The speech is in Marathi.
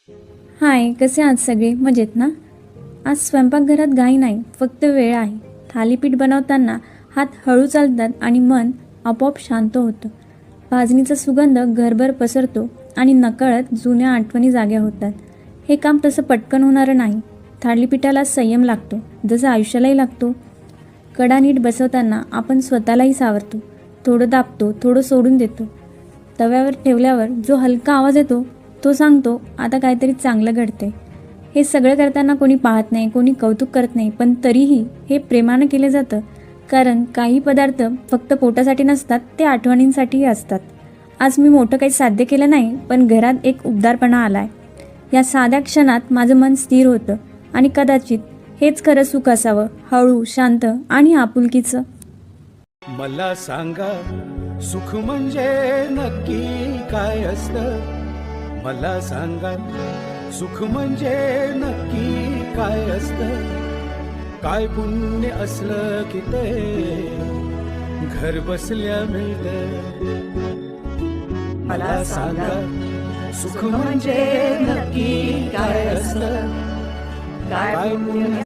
हाय, कसे आहात सगळे? मजेत ना? आज स्वयंपाकघरात घाई नाही, फक्त वेळ आहे. थालीपीठ बनवताना हात हळू चालतात आणि मन आपोआप शांत होतं. भाजणीचा सुगंध घरभर पसरतो आणि नकळत जुन्या आठवणी जाग्या होतात. हे काम तसं पटकन होणारं नाही. थालीपीठाला संयम लागतो, जसं आयुष्यालाही लागतो. कडा नीट बसवताना आपण स्वतःलाही सावरतो. थोडं दाबतो, थोडं सोडून देतो. तव्यावर ठेवल्यावर जो हलका आवाज येतो, तो सांगतो आता काहीतरी चांगलं घडते. हे सगळं करताना कोणी पाहत नाही, कोणी कौतुक करत नाही, पण तरीही हे प्रेमानं केलं जातं. कारण काही पदार्थ फक्त पोटासाठी नसतात, ते आठवणींसाठीही असतात. आज मी मोठं काही साध्य केलं नाही, पण घरात एक उबदारपणा आलाय. या साध्या क्षणात माझं मन स्थिर होतं आणि कदाचित हेच खरं सुख असावं, हळू, शांत आणि आपुलकीचं. मला सांगा सुख म्हणजे नक्की काय असतं. मला सांगा सुख म्हणजे नक्की काय असतं. काय पुण्य असलं की ते घर बसल्या मिळतं. मला सांगा सुख म्हणजे नक्की काय असतं. काय पुण्य